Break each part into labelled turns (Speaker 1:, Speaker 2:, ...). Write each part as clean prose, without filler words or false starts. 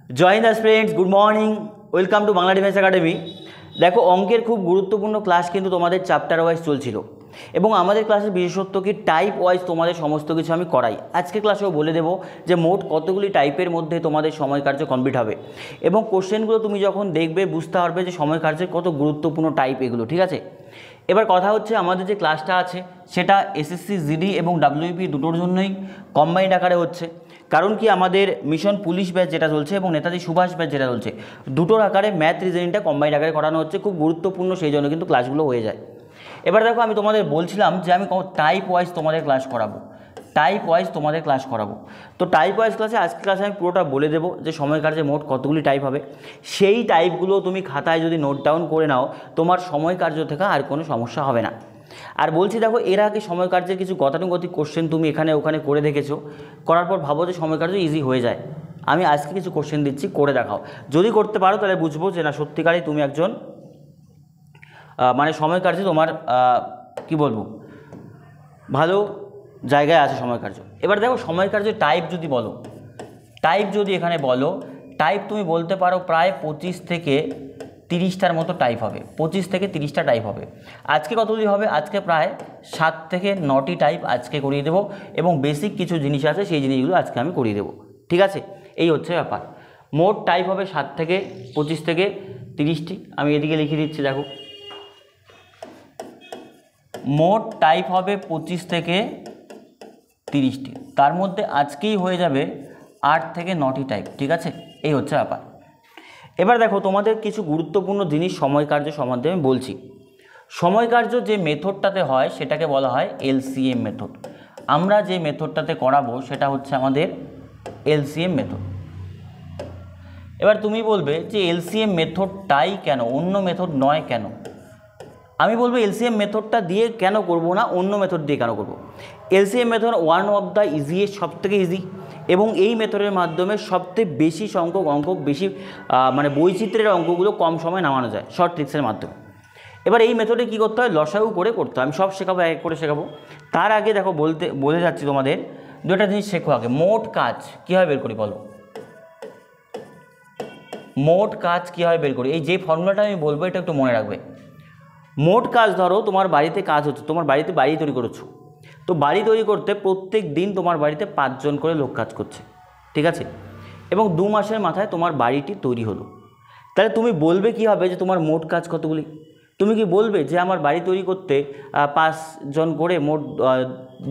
Speaker 1: জয় হিন্দ friends, good morning, welcome to Bangla defence academy. দেখো, অঙ্কের খুব গুরুত্বপূর্ণ ক্লাস কিন্তু তোমাদের চ্যাপ্টার ওয়াইজ চলছিল এবং আমাদের ক্লাসের বিশেষত্ব কি টাইপ ওয়াইজ তোমাদের সমস্ত কিছু আমি করাই। আজকে ক্লাসেও বলে দেবো যে মোট কতগুলি টাইপের মধ্যে তোমাদের সময় কার্য কমপ্লিট হবে এবং কোশ্চেনগুলো তুমি যখন দেখবে বুঝতে পারবে যে সময় কার্যের কত গুরুত্বপূর্ণ টাইপ এগুলো। ঠিক আছে, এবার কথা হচ্ছে আমাদের যে ক্লাসটা আছে সেটা এসএসসি জিডি এবং ডাব্লিউপি দুটোর জন্যই কম্বাইন্ড আকারে হচ্ছে। কারণ কি, আমাদের মিশন পুলিশ ব্যাচ যেটা চলছে এবং নেতাজি সুভাষ ব্যাচ যেটা চলছে, দুটোর আকারে ম্যাথ রিজনিংটা কম্বাইন্ড আকারে করানো হচ্ছে। খুব গুরুত্বপূর্ণ, সেই জন্য কিন্তু ক্লাসগুলো হয়ে যায়। এবার দেখো, আমি তোমাদের বলছিলাম যে আমি টাইপ ওয়াইজ তোমাদের ক্লাস করাবো, টাইপ ওয়াইজ তোমাদের ক্লাস করাবো। তো টাইপ ওয়াইজ ক্লাসে আজকে ক্লাসে আমি পুরোটা বলে দেবো যে সময় কার্যে মোট কতগুলি টাইপ হবে। সেই টাইপগুলো তুমি খাতায় যদি নোট ডাউন করে নাও, তোমার সময় কার্য থেকে আর কোনো সমস্যা হবে না। আর বলছি দেখো, এর আগে সময় কার্যের কিছু গতানুগতিক কোশ্চেন তুমি এখানে ওখানে করে দেখেছো, করার পর ভাবো যে সময় কার্য ইজি হয়ে যায়। আমি আজকে কিছু কোশ্চেন দিচ্ছি, করে দেখাও। যদি করতে পারো তাহলে বুঝবো যে না, সত্যিকারই তুমি একজন মানে সময় কার্যে তোমার কি বলবো, ভালো জায়গায় আছে সময় কার্য। এবার দেখো, সময় কার্যের টাইপ যদি বলো, টাইপ যদি এখানে বলো, টাইপ তুমি বলতে পারো প্রায় 25 থেকে 30টার মতো টাইপ হবে। 25 থেকে 30টা টাইপ হবে। আজকে কতগুলি হবে? আজকে প্রায় 7 থেকে 9টি টাইপ আজকে করিয়ে দেবো এবং বেসিক কিছু জিনিস আছে সেই জিনিসগুলো আজকে আমি করিয়ে দেবো। ঠিক আছে, এই হচ্ছে ব্যাপার। মোট টাইপ হবে 7 থেকে 25 থেকে 30টি। আমি এদিকে লিখে দিচ্ছি, দেখো, মোট টাইপ হবে 25 থেকে 30টি। তার মধ্যে আজকেই হয়ে যাবে 8 থেকে 9টি টাইপ। ঠিক আছে, এই হচ্ছে ব্যাপার। এবার দেখো, তোমাদের কিছু গুরুত্বপূর্ণ জিনিস সময় কার্য সম্বন্ধে আমি বলছি। সময় কার্য যে মেথডটাতে হয় সেটাকে বলা হয় এলসিএম মেথড। আমরা যে মেথডটাতে করাবো সেটা হচ্ছে আমাদের এলসিএম মেথড। এবার তুমি বলবে যে এলসিএম মেথডটাই কেন, অন্য মেথড নয় কেন? আমি বলবো এলসিএম মেথডটা দিয়ে কেন করব না, অন্য মেথড দিয়ে কেন করব। LCM method one of the easiest, সবথেকে ইজি, এবং এই মেথডের মাধ্যমে সবথেকে বেশি সংখ্যক অঙ্ক, বেশি মানে বৈচিত্র্যের অঙ্কগুলো কম সময় নামানো যায় শর্ট ট্রিক্সের মাধ্যমে। এবার এই মেথডে কী করতে হয়, লসাগু করে করতে হয়। আমি সব শেখাবো, এক করে শেখাবো। তার আগে দেখো, বলে যাচ্ছি তোমাদের দুটা জিনিস শেখো আগে। মোট কাজ কীভাবে বের করি বলো, মোট কাজ কীভাবে বের করি? এই যে ফর্মুলাটা আমি বলবো এটা একটু মনে রাখবে। মোট কাজ, ধরো তোমার বাড়িতে কাজ হচ্ছে, তোমার বাড়িতে বাড়ি তৈরি করেছো, তো বাড়ি তৈরি করতে প্রত্যেক দিন তোমার বাড়িতে 5 জন করে লোক কাজ করছে। ঠিক আছে, এবং 2 মাসের মাথায় তোমার বাড়িটি তৈরি হলো। তাহলে তুমি বলবে কী হবে যে তোমার মোট কাজ কতগুলি? তুমি কি বলবে যে আমার বাড়ি তৈরি করতে 5 জন করে মোট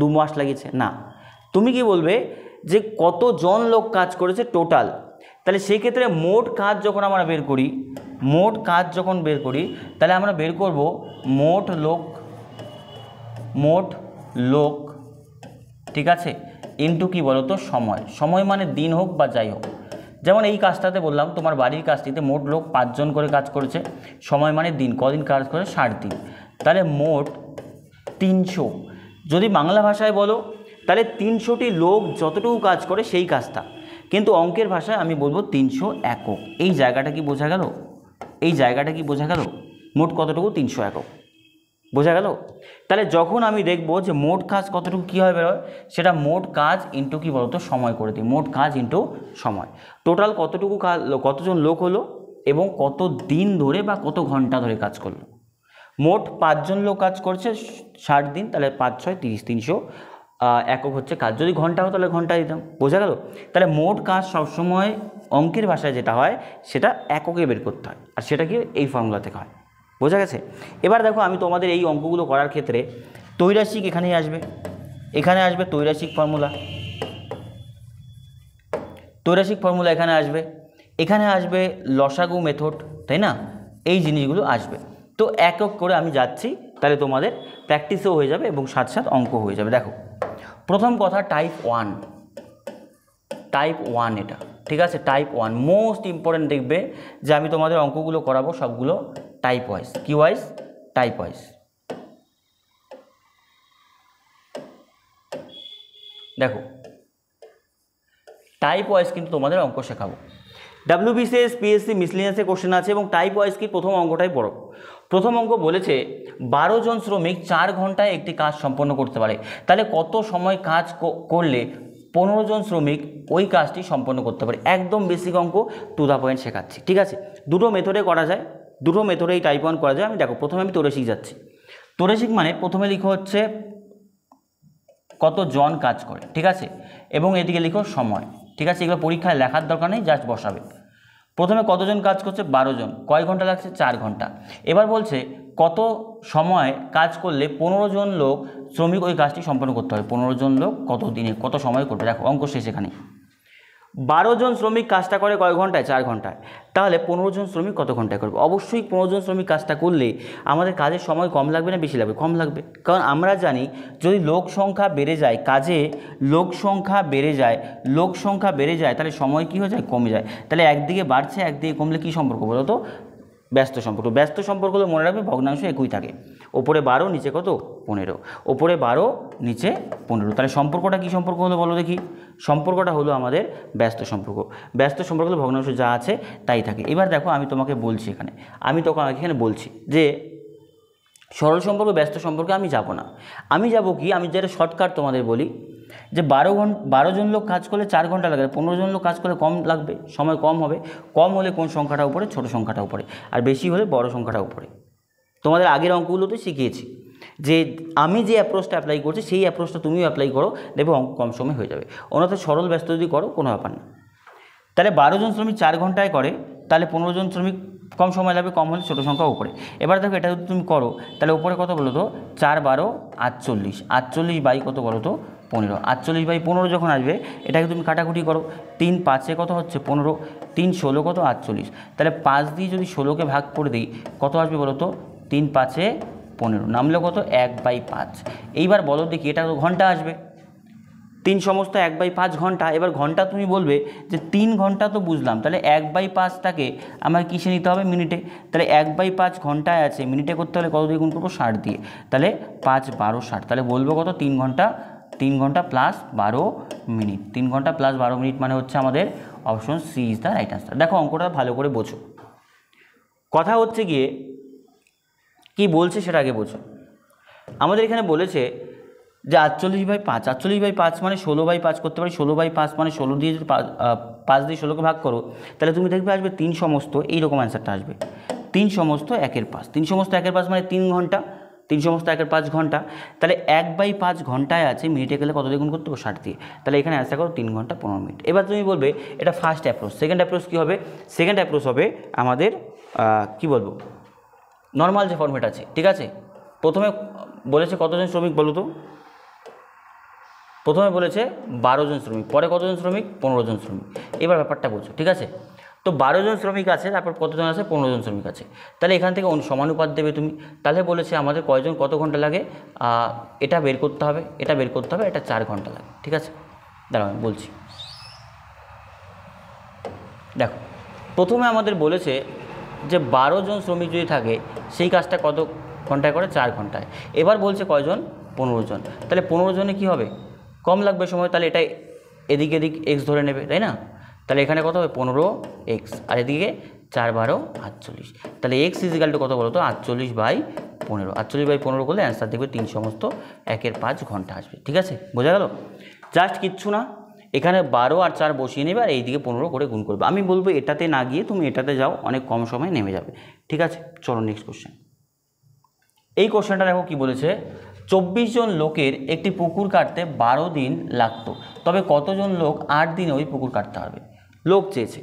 Speaker 1: 2 মাস লাগিয়েছে? না, তুমি কি বলবে যে কতজন লোক কাজ করেছে টোটাল। তাহলে সেই ক্ষেত্রে মোট কাজ যখন আমরা বের করি, মোট কাজ যখন বের করি, তাহলে আমরা বের করব মোট লোক, মোট লোক, ঠিক আছে, ইন্টু কি বলো তো সময়। সময় মানে দিন হোক বা যাই হোক। যেমন এই কাজটাতে বললাম, তোমার বাড়ির কাজটিতে মোট লোক 5 জন করে কাজ করেছে, সময় মানে দিন, কদিন কাজ করে? 60 দিন। তাহলে মোট 300। যদি বাংলা ভাষায় বলো তাহলে 300টি লোক যতটুকু কাজ করে সেই কাজটা, কিন্তু অঙ্কের ভাষায় আমি বলবো 300 একক। এই জায়গাটা কি বোঝা গেল? এই জায়গাটা কি বোঝা গেল? মোট কতটুকু? 300 একক। বোঝা গেল? তাহলে যখন আমি দেখব যে মোট কাজ কতটুকু কী হয় বেরোয়, সেটা মোট কাজ ইন্টু কী বলতো সময় করে দিই। মোট কাজ ইন্টু সময়, টোটাল কতটুকু কাজ, কতজন লোক হলো এবং কত দিন ধরে বা কত ঘন্টা ধরে কাজ করলো। মোট 5 জন লোক কাজ করছে 60 দিন, তাহলে 5 6 30, 300 একক হচ্ছে কাজ। যদি ঘন্টা হতো তাহলে ঘন্টা দিতাম। বোঝা গেল? তাহলে মোট কাজ সবসময় অঙ্কের ভাষায় যেটা হয় সেটা এককে বের করতে হয়, আর সেটা কি এই ফর্মুলা থেকে হয়। বোঝা গেছে? এবার দেখো, আমি তোমাদের এই অঙ্কগুলো করার ক্ষেত্রে তৈরাসিক এখানেই আসবে, এখানে আসবে তৈরাসিক ফর্মুলা, তৈরাসিক ফর্মুলা এখানে আসবে, এখানে আসবে লসাগু মেথড, তাই না? এই জিনিসগুলো আসবে। তো এক এক করে আমি যাচ্ছি, তাহলে তোমাদের প্র্যাকটিসও হয়ে যাবে এবং সাথে সাথে অঙ্ক হয়ে যাবে। দেখো, প্রথম কথা টাইপ 1, টাইপ 1 এটা, ঠিক আছে? Type 1 most important. দেখবে যে আমি তোমাদের অঙ্কগুলো করাবো সবগুলো টাইপ ওয়াইজ। কি ওয়াইজ? Type wise. দেখো, টাইপ ওয়াইজ কিন্তু তোমাদের অঙ্ক শেখাবো। ডাব্লিউবিসিএস, পিএসসি মিসলিনিয়াসে কোশ্চেন আছে এবং টাইপ ওয়াইজ কি প্রথম অঙ্কটাই পড়ো। প্রথম অঙ্ক বলেছে 12 জন শ্রমিক 4 ঘন্টায় একটি কাজ সম্পন্ন করতে পারে। তাহলে কত সময় কাজ করলে 15 জন শ্রমিক ওই কাজটি সম্পন্ন করতে পারে। একদম বেসিক অঙ্ক, টু দ্য পয়েন্ট শেখাচ্ছি, ঠিক আছে। দুটো মেথডে করা যায়, দুটো মেথডেই টাইপ 1 করা যায়। আমি দেখো প্রথমে আমি তৌরেশিক যাচ্ছি। তৌরেশিক মানে প্রথমে লিখো হচ্ছে কতজন কাজ করে, ঠিক আছে, এবং এদিকে লিখো সময়, ঠিক আছে। এগুলো পরীক্ষায় লেখার দরকার নেই, জাস্ট বসাবে। প্রথমে কতজন কাজ করছে, 12 জন, কয় ঘন্টা লাগছে, 4 ঘন্টা। এবার বলছে কত সময় কাজ করলে 15 জন লোক শ্রমিক ওই কাজটি সম্পন্ন করতে হবে। 15 জন লোক কত দিনে কত সময় করবে, দেখো অঙ্ক শেষ এখানে। 12 জন শ্রমিক কাজটা করে কয় ঘন্টায়, 4 ঘন্টায়। তাহলে 15 জন শ্রমিক কত ঘন্টায় করবে? অবশ্যই 15 জন শ্রমিক কাজটা করলে আমাদের কাজের সময় কম লাগবে না বেশি লাগবে? কম লাগবে। কারণ আমরা জানি যদি লোক সংখ্যা বেড়ে যায়, কাজে লোক সংখ্যা বেড়ে যায়, লোক সংখ্যা বেড়ে যায়, তাহলে সময় কী হয়ে যায়, কমে যায়। তাহলে একদিকে বাড়ছে একদিকে কমলে কী সম্পর্ক বলো তো? ব্যস্ত সম্পর্ক। ব্যস্ত সম্পর্ক হলে মনে রাখবে ভগ্নাংশ একই থাকে, ওপরে 12 নিচে কত, 15, ওপরে 12 নিচে 15। তাহলে সম্পর্কটা কী সম্পর্ক হলো বলো দেখি? সম্পর্কটা হলো আমাদের ব্যস্ত সম্পর্ক। ব্যস্ত সম্পর্ক হলো ভগ্নাংশ যা আছে তাই থাকে। এবার দেখো আমি তোমাকে বলছি এখানে বলছি যে সরল সম্পর্ক ব্যস্ত সম্পর্কে আমি যাব না। আমি যাব কি, আমি যেটা শর্টকাট তোমাদের বলি যে 12 জন লোক কাজ করলে 4 ঘন্টা লাগবে, 15 জন লোক কাজ করলে কম লাগবে, সময় কম হবে। কম হলে কোন সংখ্যাটা উপরে, ছোট সংখ্যাটা উপরে, আর বেশি হলে বড় সংখ্যাটা উপরে। তোমাদের আগের অঙ্কগুলোতে শিখিয়েছি যে আমি যে অ্যাপ্রোচটা অ্যাপ্লাই করছি সেই অ্যাপ্রোচটা তুমিও অ্যাপ্লাই করো, দেখবে অঙ্ক কম সময় হয়ে যাবে। অন্যথায় সরল ব্যস্ত যদি করো কোনো ব্যাপার না। তাহলে 12 জন শ্রমিক 4 ঘন্টায় করে, তাহলে 15 জন শ্রমিক কম সময় লাগবে, কম হলে ছোটো সংখ্যা উপরে। এবার দেখো এটা যদি তুমি করো তাহলে উপরে কত বলো তো, 4 12 48, 48 বাই কত বলো তো, 15। 48 বাই 15 যখন আসবে এটাকে তুমি কাটাকুটি করো, 3 5 কত হচ্ছে 15, 3 16 কত 48। তাহলে 5 দিয়ে যদি 16কে ভাগ করে দিই কত আসবে বলো তো, 3 5 15, নামলে কত 1/5। এইবার বলো দেখি এটা তো ঘন্টা আসবে, 3 সমস্ত 1/5 ঘন্টা। এবার ঘন্টা তুমি বলবে যে 3 ঘন্টা তো বুঝলাম, তাহলে 1/5টাকে আমার কিসে নিতে হবে, মিনিটে। তাহলে 1/5 ঘন্টায় আছে, মিনিটে করতে হলে কত দিয়ে গুণ করবো, 60 দিয়ে। তাহলে 5 12 60, তাহলে বলবো কত, 3 ঘন্টা প্লাস 12 মিনিট। 3 ঘন্টা প্লাস 12 মিনিট মানে হচ্ছে আমাদের option C is the right answer. দেখো অঙ্কটা ভালো করে বোঝো। কথা হচ্ছে গিয়ে কি বলছে সেটা আগে বোঝো। আমাদের এখানে বলেছে যে 48/5, 48/5 মানে 16/5 করতে পারি। 16/5 মানে 16 দিয়ে যদি 5 দিয়ে 16কে ভাগ করো তাহলে তুমি দেখবে আসবে 3 সমস্ত, এইরকম অ্যান্সারটা আসবে 3 সমস্ত 1/5। 3 সমস্ত 1/5 মানে 3 ঘন্টা, 3 সমস্ত 1/5 ঘন্টা। তাহলে 1/5 ঘন্টায় আছে, মিনিটে গেলে কত দিয়ে গুণ করতে হবে, 60 দিয়ে। তাহলে এখানে অ্যান্সার করো 3 ঘন্টা 15 মিনিট। এবার তুমি বলবে এটা ফার্স্ট অ্যাপ্রোচ। সেকেন্ড অ্যাপ্রোচ কী হবে? সেকেন্ড অ্যাপ্রোচ হবে আমাদের কি বলবো, নর্মাল যে ফর্মেট আছে, ঠিক আছে। প্রথমে বলেছে কতজন শ্রমিক বলো তো, প্রথমে বলেছে 12 জন শ্রমিক, পরে কতজন শ্রমিক, 15 জন শ্রমিক। এবার ব্যাপারটা বলছো, ঠিক আছে। তো 12 জন শ্রমিক আছে, তারপর কতজন আছে, 15 জন শ্রমিক আছে। তাহলে এখান থেকে সমানুপাত দেবে তুমি। তাহলে বলেছে আমাদের কয়জন কত ঘন্টা লাগে, এটা বের করতে হবে, এটা 4 ঘন্টা লাগে, ঠিক আছে। দাঁড়াও আমি বলছি। দেখো প্রথমে আমাদের বলেছে যে 12 জন শ্রমিক যদি থাকে সেই কাজটা কত ঘন্টায় করে, 4 ঘন্টায়। এবার বলছে কয়জন, 15 জন। তাহলে 15 জনে কী হবে, কম লাগবে সময়, তাহলে এটা এদিক এক্স ধরে নেবে, তাই না। তাহলে এখানে কত হবে 15x, আর এদিকে 4 12 48। তাহলে x ইজিক্যাল টু কত বলো তো, 48/15। 48/15 করলে অ্যান্সার দেখবে 3 সমস্ত 1/5 ঘন্টা আসবে, ঠিক আছে। বোঝা গেল? জাস্ট কিচ্ছু না, এখানে 12 আর 4 বসিয়ে নেবে আর এইদিকে 15 করে গুণ করবে। আমি বলবো এটাতে না গিয়ে তুমি এটাতে যাও, অনেক কম সময় নেমে যাবে, ঠিক আছে। চলো নেক্সট কোশ্চেন। এই কোশ্চেনটা দেখো কি বলেছে, 24 জন লোকের একটি পুকুর কাটতে 12 দিন লাগতো, তবে কতজন লোক 8 দিনে ওই পুকুর কাটতে হবে? লোক চেয়েছে।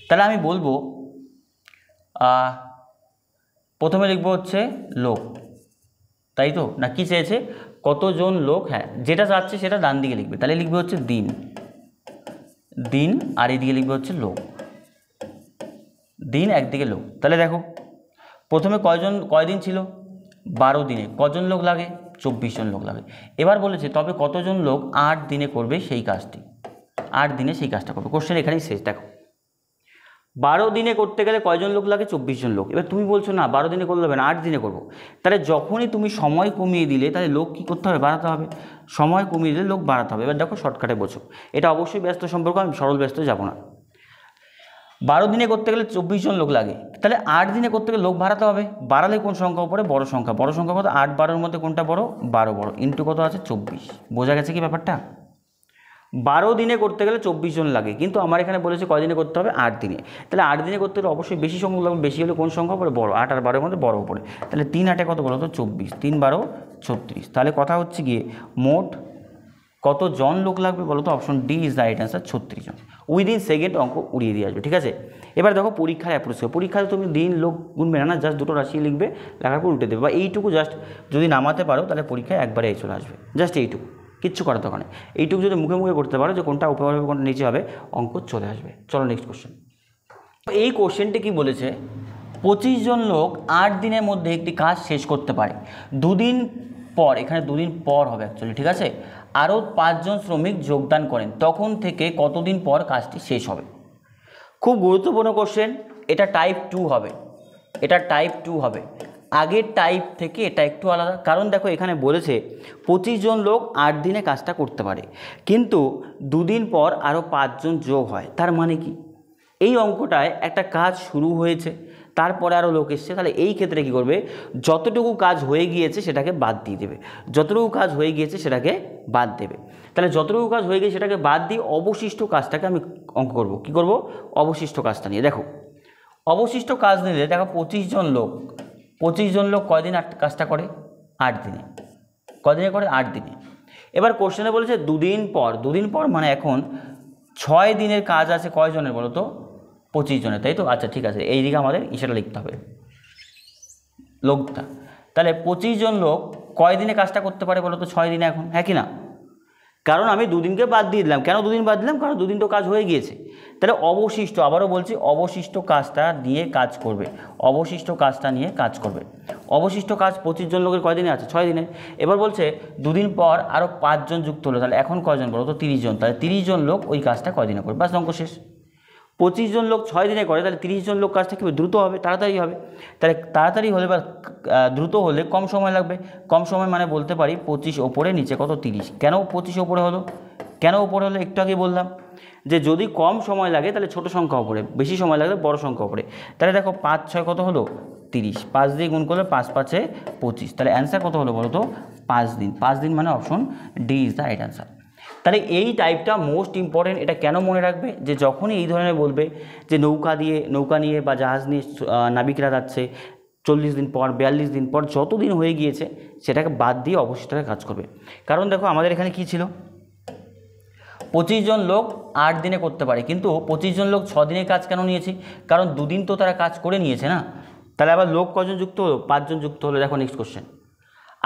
Speaker 1: তাহলে আমি বলবো প্রথমে লিখবো হচ্ছে লোক, তাই তো, না কি চেয়েছে, কতজন লোক, হ্যাঁ যেটা চাচ্ছে সেটা ডান দিকে লিখবে। তাহলে লিখবে হচ্ছে দিন, আর এইদিকে লিখবে হচ্ছে লোক, দিন একদিকে লোক। তাহলে দেখো প্রথমে কয়দিন ছিল, 12 দিনে, কজন লোক লাগে, 24 জন লোক লাগে। এবার বলেছে তবে কতজন লোক 8 দিনে করবে সেই কাজটি, 8 দিনে সেই কাজটা করবে। কোশ্চেন এখানেই শেষ। দেখো 12 দিনে করতে গেলে কয়জন লোক লাগে, 24 জন লোক। এবার তুমি বলছো না 12 দিনে করলে হবে না, 8 দিনে করবো। তাহলে যখনই তুমি সময় কমিয়ে দিলে তাহলে লোক কী করতে হবে, বাড়াতে হবে। সময় কমিয়ে দিলে লোক বাড়াতে হবে। এবার দেখো শর্টকাটে বোঝো, এটা অবশ্যই ব্যস্ত সম্পর্ক, আমি সরল ব্যস্ত যাব না। 12 দিনে করতে গেলে 24 জন লোক লাগে, তাহলে 8 দিনে করতে গেলে লোক বাড়াতে হবে। বাড়ালে কোন সংখ্যা উপরে, বড় সংখ্যা কত, 8 12-র মধ্যে কোনটা বড়, 12 বড়, ইন্টু কত আছে 24। বোঝা গেছে কি ব্যাপারটা? 12 দিনে করতে গেলে 24 জন লাগে, কিন্তু আমার এখানে বলেছে কয় দিনে করতে হবে, 8 দিনে। তাহলে 8 দিনে করতে হলে অবশ্যই বেশি সংখ্যক লাগবে, বেশি হলে কোন সংখ্যা পড়ে, বড়। 8 আর 12 মধ্যে বড় পড়ে। তাহলে 3 8 কত বলো তো 24, 3 12 36। তাহলে কথা হচ্ছে গিয়ে মোট কত জন লোক লাগবে বলো তো, option D is the right answer, 36 জন। উইদিন সেকেন্ড অঙ্ক উড়িয়ে দিয়ে আসবে, ঠিক আছে। এবার দেখো পরীক্ষার অ্যাপ্রোচ, পরীক্ষায় তুমি দিন লোক গুনবে না, জাস্ট দুটো রাশি লিখবে, লেখার পর উল্টে দেবে, বা এইটুকু জাস্ট যদি নামাতে পারো তাহলে পরীক্ষায় একবারে চলে আসবে, জাস্ট এইটুকু, কিচ্ছু করার দরকার নেই। এইটুকু যদি মুখে মুখে করতে পারো যে কোনটা উপরে হবে কোনটা নিচে হবে, অঙ্ক চলে আসবে। চলো নেক্সট কোশ্চেন। এই কোশ্চেনটি কি বলেছে, 25 জন লোক 8 দিনের মধ্যে একটি কাজ শেষ করতে পারে। 2 দিন পর, এখানে 2 দিন পর হবে অ্যাকচুয়ালি, ঠিক আছে, আরও 5 জন শ্রমিক যোগদান করেন, তখন থেকে কতদিন পর কাজটি শেষ হবে। খুব গুরুত্বপূর্ণ কোশ্চেন, এটা টাইপ 2 হবে, এটা টাইপ 2 হবে। আগের টাইপ থেকে এটা একটু আলাদা, কারণ দেখো এখানে বলেছে 25 জন লোক 8 দিনে কাজটা করতে পারে, কিন্তু 2 দিন পর আরও 5 জন যোগ হয়। তার মানে কি, এই অঙ্কটায় একটা কাজ শুরু হয়েছে, তারপরে আরও লোক এসছে, তাহলে এই ক্ষেত্রে কী করবে, যতটুকু কাজ হয়ে গিয়েছে সেটাকে বাদ দিয়ে দেবে, যতটুকু কাজ হয়ে গিয়েছে সেটাকে বাদ দেবে। তাহলে যতটুকু কাজ হয়ে গিয়েছে সেটাকে বাদ দিয়ে অবশিষ্ট কাজটাকে আমি অঙ্ক করব। কী করব, অবশিষ্ট কাজটা নিয়ে। দেখো অবশিষ্ট কাজ নিলে দেখো 25 জন লোক, 25 জন লোক কয়দিন কাজটা করে, 8 দিনে। কদিনে করে, 8 দিনে। এবার কোশ্চেনে বলেছে 2 দিন পর, 2 দিন পর মানে এখন 6 দিনের কাজ আছে কয়জনের বলো তো, 25 জনের, তাই তো। আচ্ছা ঠিক আছে, এই দিকে আমাদের ইসেটা লিখতে হবে, লোকটা। তাহলে 25 জন লোক কয় দিনে কাজটা করতে পারে বলো তো, 6 দিনে এখন, হ্যাঁ কি না, কারণ আমি 2 দিনকে বাদ দিয়ে দিলাম। কেন 2 দিন বাদ দিলাম, কারণ 2 দিন তো কাজ হয়ে গিয়েছে। তাহলে অবশিষ্ট, আবারও বলছি, অবশিষ্ট কাজটা নিয়ে কাজ করবে, অবশিষ্ট কাজটা নিয়ে কাজ করবে। অবশিষ্ট কাজ 25 জন লোকের কয় দিনে আছে, 6 দিনে। এবার বলছে 2 দিন পর আরও 5 জন যুক্ত হলো, তাহলে এখন কয়জন বলো তো, 30 জন। তাহলে 30 জন লোক ওই কাজটা কয় দিনে করবে, বাস অঙ্ক শেষ। 25 জন লোক 6 দিনে করে, তাহলে 30 জন লোক কাজটা কী দ্রুত হবে, তাড়াতাড়ি হবে। তাহলে তাড়াতাড়ি হলে বা দ্রুত হলে কম সময় লাগবে, কম সময় মানে বলতে পারি 25 ওপরে নিচে কত 30। কেন 25 ওপরে হলো, কেন ওপরে হলো, একটু আগে বললাম যে যদি কম সময় লাগে তাহলে ছোট সংখ্যা ওপরে, বেশি সময় লাগলে বড় সংখ্যা ওপরে। তাহলে দেখো 5 6 কত হলো 30, 5 দিয়ে গুণ করলে 5 5 25, তাহলে অ্যান্সার কত হলো বলো তো, 5 দিন। 5 দিন মানে option D is the right answer. তাহলে এই টাইপটা মোস্ট ইম্পর্টেন্ট, এটা কেন মনে রাখবে, যে যখনই এই ধরনের বলবে যে নৌকা নিয়ে বা জাহাজ নিয়ে নাবিকরা যাচ্ছে, 40 দিন পর, 42 দিন পর, যত দিন হয়ে গিয়েছে সেটাকে বাদ দিয়ে অবশিষ্টটা কাজ করবে। কারণ দেখো আমাদের এখানে কি ছিল, 25 জন লোক 8 দিনে করতে পারে, কিন্তু 25 জন লোক 6 দিনের কাজ কেন নিয়েছি, কারণ 2 দিন তো তারা কাজ করে নিয়েছে না। তাহলে আবার লোক কজন যুক্ত হলো, 5 জন যুক্ত হলো। দেখো নেক্সট কোশ্চেন,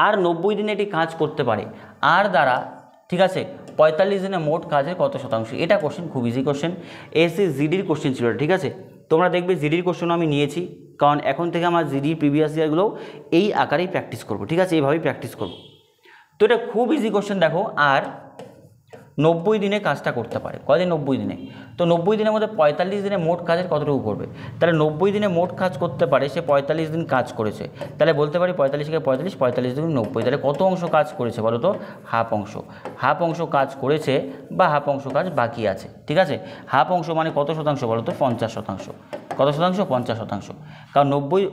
Speaker 1: আর 90 দিনে এটি কাজ করতে পারে, আর দ্বারা, ঠিক আছে, 45 দিনে মোট কাজের কত শতাংশ। এটা কোশ্চেন খুব ইজি কোশ্চেন, এসএ জিডির কোশ্চেন ছিল, ঠিক আছে। তোমরা দেখবে জিডির কোশ্চেনও আমি নিয়েছি, কারণ এখন থেকে আমার জিডির প্রিভিয়াস ইয়ারগুলো এই আকারেই প্র্যাকটিস করব, ঠিক আছে, এইভাবেই প্র্যাকটিস করব। তো এটা খুব ইজি কোশ্চেন। দেখো আর 90 দিনে কাজটা করতে পারে, কয়দিন, 90 দিনে। তো 90 দিনের মধ্যে 45 দিনে মোট কাজের কতটুকু করবে, তাহলে 90 দিনে মোট কাজ করতে পারে, সে 45 দিন কাজ করেছে, তাহলে বলতে পারি 45 থেকে 45, 45 দিন 90, তাহলে কত অংশ কাজ করেছে বলো তো, হাফ অংশ। হাফ অংশ কাজ করেছে বা হাফ অংশ কাজ বাকি আছে, ঠিক আছে। হাফ অংশ মানে কত শতাংশ বলো তো, 50 শতাংশ। কত শতাংশ, 50 শতাংশ। কারণ 90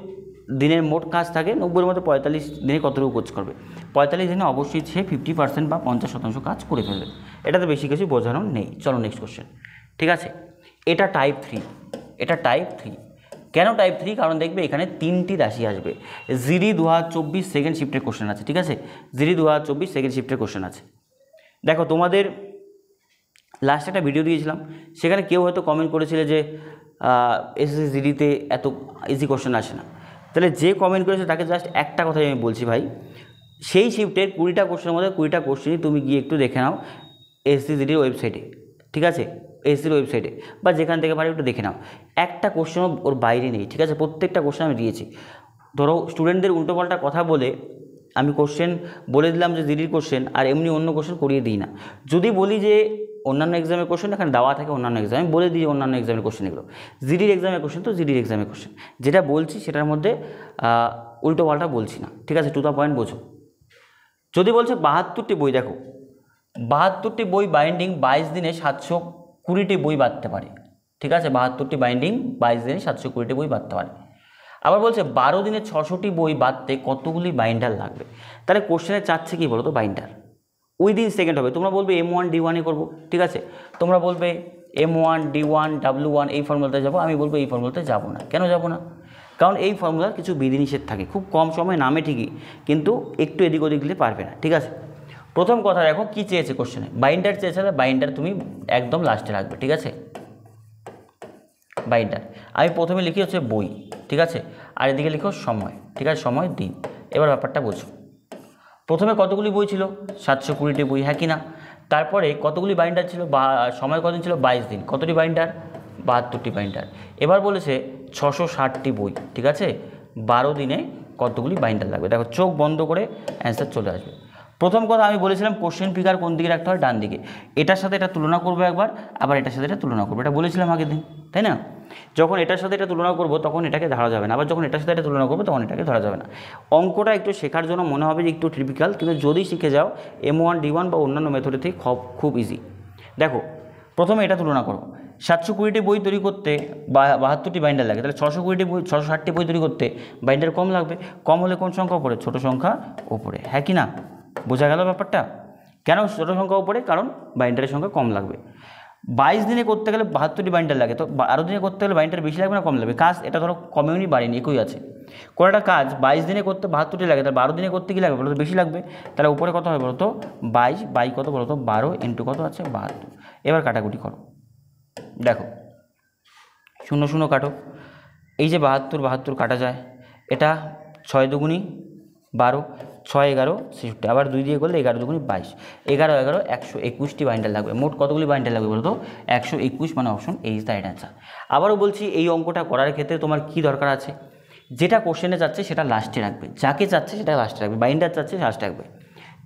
Speaker 1: দিনের মোট কাজ থাকে, 90-এর মধ্যে 45 দিনে কতটুকু কাজ করবে, 45 দিনে অবশ্যই সে 50% বা 50% কাজ করে ফেলবে। এটাতে বেশি কিছু বোঝানো নেই। চলো নেক্সট কোশ্চেন, ঠিক আছে। এটা টাইপ 3, এটা টাইপ 3। কেন টাইপ 3, কারণ দেখবে এখানে 3টি রাশি আসবে। জিডি 2024 সেকেন্ড শিফটের কোশ্চেন আছে, ঠিক আছে, জিডি 2024 সেকেন্ড শিফটের কোশ্চেন আছে। দেখো তোমাদের লাস্ট একটা ভিডিও দিয়েছিলাম, সেখানে কেউ হয়তো কমেন্ট করেছিলে যে এসএসসি জিডিতে এত ইজি কোশ্চেন আসে না। তাহলে যে কমেন্ট করেছে তাকে জাস্ট একটা কথাই আমি বলছি, ভাই সেই শিফটের 20টা কোশ্চেনের মধ্যে 20টা কোশ্চেনই তুমি গিয়ে একটু দেখে নাও এসএসসি জিডির ওয়েবসাইটে, ঠিক আছে, এসএসসির ওয়েবসাইটে বা যেখান থেকে পারি একটু দেখে নাও। একটা কোশ্চেনও ওর বাইরে নেই, ঠিক আছে, প্রত্যেকটা কোশ্চেন আমি দিয়েছি। ধরো স্টুডেন্টদের উল্টোপাল্টা কথা বলে আমি কোশ্চেন বলে দিলাম যে জিডির কোশ্চেন, আর এমনি অন্য কোশ্চেন করিয়ে দিই না। যদি বলি যে অন্যান্য এক্সামের কোশ্চেন এখানে দেওয়া থাকে, অন্যান্য এক্সামে বলে দিই অন্যান্য এক্সামের কোশ্চেন এগুলো, জিডির এক্সামের কোশ্চেন তো জিডির এক্সামের কোশ্চেন, যেটা বলছি সেটার মধ্যে উল্টোপাল্টা বলছি না, ঠিক আছে, টু দ্য পয়েন্ট বোঝো। যদি বলছে 72টি বই, দেখো 72টি বই বাইন্ডিং 22 দিনে 720টি বই বাঁধতে পারে, ঠিক আছে, 72টি বাইন্ডিং 22 দিনে 720টি বই বাঁধতে পারে। আবার বলছে 12 দিনে 600টি বই বাঁধতে কতগুলি বাইন্ডার লাগবে। তাহলে কোশ্চেনে চাচ্ছে কি বলো তো, বাইন্ডার। উইদিন সেকেন্ড হবে। তোমরা বলবে M1D1 করবো, ঠিক আছে, তোমরা বলবে M1D1 W1 এই ফর্মুলাতে যাবো, আমি বলবো এই ফর্মুলাতে যাবো না। কেন যাবো না? কারণ এই ফর্মুলার কিছু বিধিনিষেধ থাকে, খুব কম সময় নামে ঠিকই, কিন্তু একটু এদিক ওদিক দিলে পারবে না, ঠিক আছে। প্রথম কথা দেখো কী চেয়েছে কোশ্চেনে, বাইন্ডার চেয়েছে, বাইন্ডার তুমি একদম লাস্টে রাখবে, ঠিক আছে। বাইন্ডার আমি প্রথমে লিখি হচ্ছে বই, ঠিক আছে, আর এদিকে লিখো সময়, ঠিক আছে, সময় দিন। এবার ব্যাপারটা বোঝো, প্রথমে কতগুলি বই ছিল? 720টি বই, হ্যাঁ কি না? তারপরে কতগুলি বাইন্ডার ছিল? বা সময় কতদিন ছিল? 22 দিন। কতটি বাইন্ডার? 72টি বাইন্ডার। এবার বলেছে 660টি বই, ঠিক আছে, 12 দিনে কতগুলি বাইন্ডার লাগবে? দেখো চোখ বন্ধ করে অ্যান্সার চলে আসবে। প্রথম কথা আমি বলেছিলাম কোশ্চেন ফিগার কোন দিকে রাখতে হয়? ডান দিকে। এটার সাথে এটা তুলনা করবো একবার, আবার এটার সাথে এটা তুলনা করবো, এটা বলেছিলাম আগের দিন, তাই না? যখন এটার সাথে এটা তুলনা করবো তখন এটাকে ধরা যাবে না, আবার যখন এটার সাথে এটা তুলনা করবো তখন এটাকে ধরা যাবে না। অঙ্কটা একটু শেখার জন্য মনে হবে যে একটু টিপিক্যাল, কিন্তু যদি শিখে যাও M1D1 বা অন্যান্য মেথডের থেকে খুব ইজি। দেখো প্রথমে এটা তুলনা করো, 720টি বই তৈরি করতে 72টি বাইন্ডার লাগে, তাহলে 660টি বই তৈরি করতে বাইন্ডার কম লাগবে। কম হলে কোন সংখ্যা উপরে? ছোটো সংখ্যা উপরে, হ্যাঁ কি না? বোঝা গেল ব্যাপারটা? কেন ছোটো সংখ্যা উপরে? কারণ বাইন্ডারের সংখ্যা কম লাগবে। 22 দিনে করতে গেলে 72টি বাইন্ডার লাগে, তো 12 দিনে করতে গেলে বাইন্ডার বেশি লাগবে না কম লাগবে? কাজ এটা ধরো কমেওনি বাড়েনি, একই আছে। কোনো একটা কাজ 22 দিনে করতে 72টি লাগে, তাহলে 12 দিনে করতে কী লাগবে বলো তো? বেশি লাগবে। তাহলে উপরে কত হবে বলো তো? 22 বাই কত বলো তো? 12 ইন্টু কত আছে? 72। এবার কাটাকুটি করো, দেখো 0 0 কাটো, এই যে 72 কাটা যায়, এটা 6 দুগুণি 12, 6 11 66, আবার 2 দিয়ে করলে 11 দুগুণি 22, 11 11 121টি বাইন্ডার লাগবে। মোট কতগুলি বাইন্ডার লাগবে বলো তো? 121, মানে option A is the right answer. আবারও বলছি এই অঙ্কটা করার ক্ষেত্রে তোমার কি দরকার আছে? যেটা কোশ্চেনে যাচ্ছে সেটা লাস্টে রাখবে, যাকে চাচ্ছে সেটা লাস্টে রাখবে, বাইন্ডার চাচ্ছে লাস্টে রাখবে।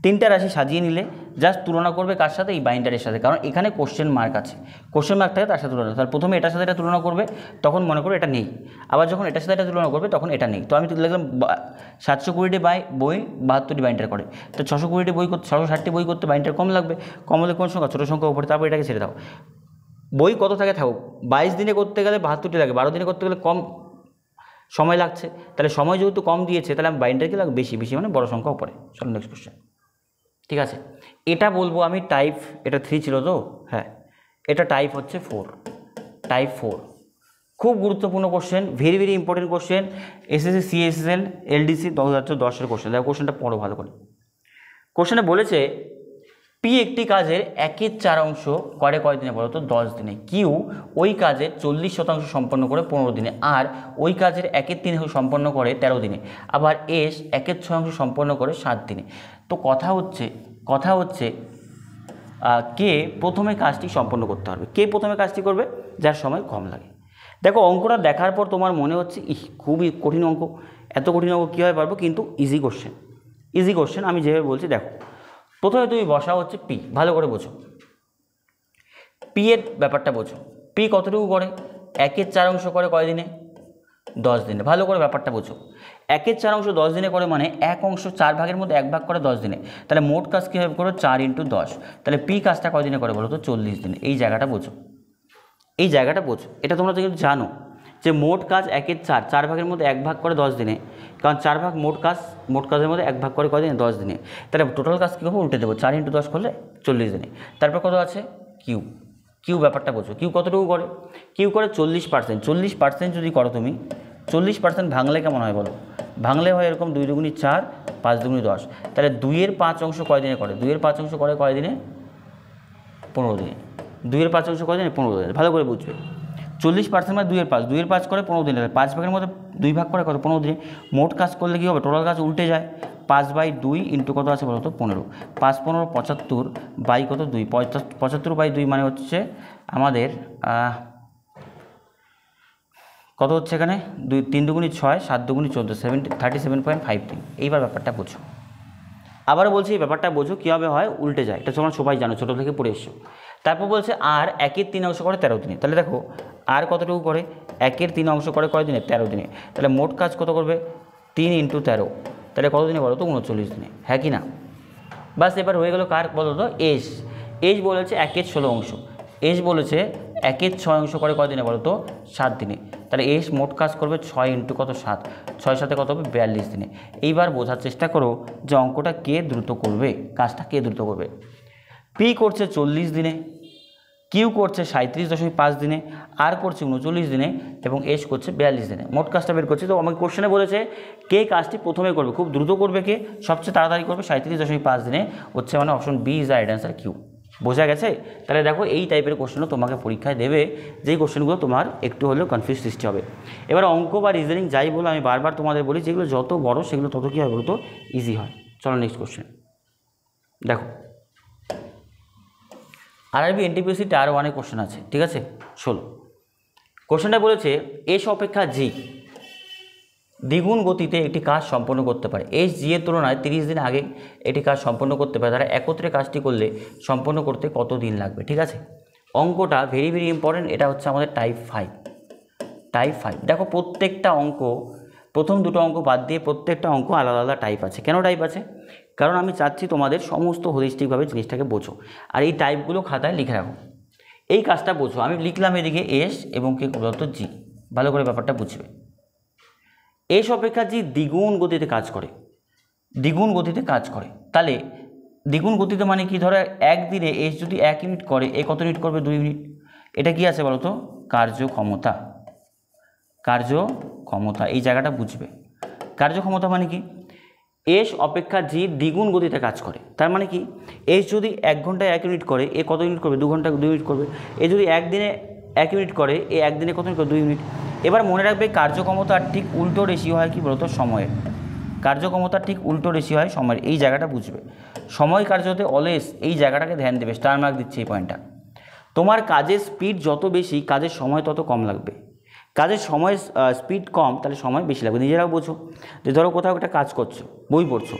Speaker 1: 3টা রাশি সাজিয়ে নিলে জাস্ট তুলনা করবে কার সাথে? এই বাইন্ডারের সাথে, কারণ এখানে কোশ্চেন মার্ক আছে, কোশ্চেন মার্ক থাকে তার সাথে তুলনা। তাহলে প্রথমে এটার সাথে এটা তুলনা করবে, তখন মনে করবে এটা নেই, আবার যখন এটার সাথে এটা তুলনা করবে তখন এটা নেই। তো আমি লিখলাম 720টি বই 72টি বাইন্ডার করে, তো 620টি বই করতে 660টি বই করতে বাইন্ডার কম লাগবে। কম হলে কোন সংখ্যা? ছোটো সংখ্যা উপরে, তারপর এটাকে ছেড়ে দাও। বই কত থাকে থাকুক, 22 দিনে করতে গেলে 72টি লাগে, 12 দিনে করতে গেলে কম সময় লাগছে, তাহলে সময় যেহেতু কম দিয়েছে তাহলে আমি বাইন্ডার কি লাগবে? বেশি, বেশি মানে বড় সংখ্যা উপরে। চলো নেক্সট কোশ্চেন, ঠিক আছে। এটা বলবো আমি টাইপ, এটা 3 ছিল তো, হ্যাঁ, এটা টাইপ হচ্ছে 4, টাইপ 4। খুব গুরুত্বপূর্ণ question, very very important question, SSC CSL LDC 2010-এর কোশ্চেন। দেখো কোশ্চেনটা পড়ো ভালো করে। কোশ্চেনে বলেছে পি একটি কাজের 1/4 অংশ করে কয় দিনে বলো তো? 10 দিনে। কিউ ওই কাজের 40% সম্পন্ন করে 15 দিনে, আর ওই কাজের 1/3 অংশ সম্পন্ন করে 13 দিনে, আবার এস 1/6 অংশ সম্পন্ন করে 7 দিনে। তো কথা হচ্ছে কে প্রথমে কাজটি সম্পন্ন করতে পারবে? কে প্রথমে কাজটি করবে? যার সময় কম লাগে। দেখো অঙ্কটা দেখার পর তোমার মনে হচ্ছে খুবই কঠিন অঙ্ক, এত কঠিন অঙ্ক কীভাবে পারবো? কিন্তু ইজি কোশ্চেন, আমি যেভাবে বলছি দেখো। প্রথমে তুমি বসা হচ্ছে পি, ভালো করে বোঝো, পি এর ব্যাপারটা বোঝো। পি কতটুকু করে? 1/4 অংশ করে কয় দিনে? 10 দিনে। ভালো করে ব্যাপারটা বোঝো, 1/4 অংশ 10 দিনে করে মানে 1 অংশ 4 ভাগের মধ্যে 1 ভাগ করে 10 দিনে, তাহলে মোট কাজ কীভাবে করো? 4 × 10, তাহলে পি কাজটা কয় দিনে করে বলো তো? 40 দিনে। এই জায়গাটা বোঝো, এটা তোমরা তো কিন্তু জানো যে মোট কাজ 1/4, 4 ভাগের মধ্যে 1 ভাগ করে 10 দিনে, কারণ 4 ভাগ মোট কাজের মধ্যে 1 ভাগ করে কয় দিনে? 10 দিনে। তাহলে টোটাল কাজ কী হবে? উল্টে দেবো, 4 × 10 করলে 40 দিনে। তারপর কত আছে? কিউ ব্যাপারটা বোঝো, কিউ কতটুকু করে? কিউ করে 40%। 40% যদি করো তুমি, 40% ভাঙলে কেমন হয় বলো? ভাঙলে হয় এরকম 2 দুগুণি 4, 5 দুগুণি 10, তাহলে 2-এর 5 অংশ কয় দিনে করে? 2-এর 5 অংশ করে কয় দিনে? 15 দিনে। 2-এর 5 অংশ কয় দিনে? 15 দিনে। ভালো করে বুঝবে, 40% মানে 2-এর 5, 2-এর 5 করে 15 দিনে, 5 ভাগের মধ্যে 2 ভাগ করে কত? 15 দিনে। মোট কাজ করলে কী হবে? টোটাল কাজ উল্টে যায়, 5/2 ইন্টু কত আছে বলো তো? 15। 5 15 75 বাই কত? 2, 75/2 মানে হচ্ছে আমাদের কত হচ্ছে এখানে? 3 দুগুণি 6, 7 দুগুণি 14, 37.53। এইবার ব্যাপারটা বোঝো, আবারও বলছি এই ব্যাপারটা বোঝো কীভাবে হয়, উল্টে যায়, এটা তোমরা সবাই জানো, ছোটো থেকে পড়ে এসছো। তারপর বলছে আর 1/3 অংশ করে 13 দিনে, তাহলে দেখো আর কতটুকু করে? 1/3 অংশ করে কয় দিনে? 13 দিনে। তাহলে মোট কাজ কত করবে? 3 × 13, তাহলে কত দিনে বলো তো? 39 দিনে, হ্যাঁ কি না? বাস এবার হয়ে গেল কার বলো তো? এস বলেছে 1/16 অংশ, এস বলেছে 1-এর 6 অংশ করে কয় দিনে বলো তো 7 দিনে। তাহলে এস মোট কাজ করবে 6 ইন্টু কত 7, 6 সাথে কত হবে 42 দিনে। এইবার বোঝার চেষ্টা করো যে অঙ্কটা কে দ্রুত করবে, কাজটা কে দ্রুত করবে। পি করছে 40 দিনে, কিউ করছে 37.5 দিনে, আর করছে 39 দিনে এবং এস করছে 42 দিনে। মোট কাজটা বের করছে। তো আমাকে কোশ্চেনে বলেছে কে কাজটি প্রথমে করবে, খুব দ্রুত করবে কে, সবচেয়ে তাড়াতাড়ি করবে 37.5 দিনে, হচ্ছে মানে option B is the right answer, কিউ। বোঝা গেছে? তাহলে দেখো এই টাইপের কোশ্চেনও তোমাকে পরীক্ষায় দেবে, যেই কোশ্চেনগুলো তোমার একটু হলেও কনফিউজ সৃষ্টি হবে। এবার অঙ্ক বা রিজনিং যাই বলো, আমি বারবার তোমাদের বলি যেগুলো যত বড় সেগুলো তত কী হয় বলো তো ইজি হয়। চলো নেক্সট কোশ্চেন দেখো। আরআরবি এনটিপিসি টায়ার 1-এ কোশ্চেন আছে, ঠিক আছে? 16 কোশ্চেনটা বলেছে এস অপেক্ষা জি দ্বিগুণ গতিতে একটি কাজ সম্পন্ন করতে পারে। এস জি এর তুলনায় 30 দিন আগে একটি কাজ সম্পন্ন করতে পারে, তারা একত্রে কাজটি করলে সম্পন্ন করতে কত দিন লাগবে? ঠিক আছে, অঙ্কটা ভেরি ভেরি ইম্পর্টেন্ট। এটা হচ্ছে আমাদের টাইপ 5। দেখো প্রত্যেকটা অঙ্ক, প্রথম দুটো অঙ্ক বাদ দিয়ে প্রত্যেকটা অঙ্ক আলাদা আলাদা টাইপ আছে। কেন টাইপ আছে? কারণ আমি চাচ্ছি তোমাদের সমস্ত হোলিস্টিকভাবে জিনিসটাকে বোঝো, আর এই টাইপগুলো খাতায় লিখে রাখো। এই কাজটা বোঝো, আমি লিখলাম এদিকে এস এবং কে বলতো জি, ভালো করে ব্যাপারটা বুঝবে। এস অপেক্ষা জি দ্বিগুণ গতিতে কাজ করে, তাহলে দ্বিগুণ গতিতে মানে কি? ধরো একদিনে এস যদি 1 ইউনিট করে, এ কত ইউনিট করবে? 2 ইউনিট। এটা কি আছে বলো তো? কার্যক্ষমতা। এই জায়গাটা বুঝবে। কার্যক্ষমতা মানে কি? এস অপেক্ষা জি দ্বিগুণ গতিতে কাজ করে, তার মানে কি? এস যদি 1 ঘন্টায় 1 ইউনিট করে, এ কত ইউনিট করবে? 2 ঘন্টায় 2 ইউনিট করবে। এ যদি একদিনে 1 ইউনিট করে, এ একদিনে কত ইউনিট করবে? 2 ইউনিট। এবার মনে রাখবে কার্যক্ষমতার ঠিক উল্টো রেশিও হয় কি বলতো? সময়ের। কার্যক্ষমতার ঠিক উল্টো রেশিও হয় সময়ের, এই জায়গাটা বুঝবে। সময় কার্যতে অলওয়েজ এই জায়গাটাকে ধ্যান দেবে, স্টার মার্ক দিচ্ছে এই পয়েন্টটা। তোমার কাজের স্পিড যত বেশি, কাজের সময় তত কম লাগবে। কাজের সময় স্পিড কম, তাহলে সময় বেশি লাগবে। নিজেরাও বোঝো যে ধরো কোথাও একটা কাজ করছো, বই পড়ছো,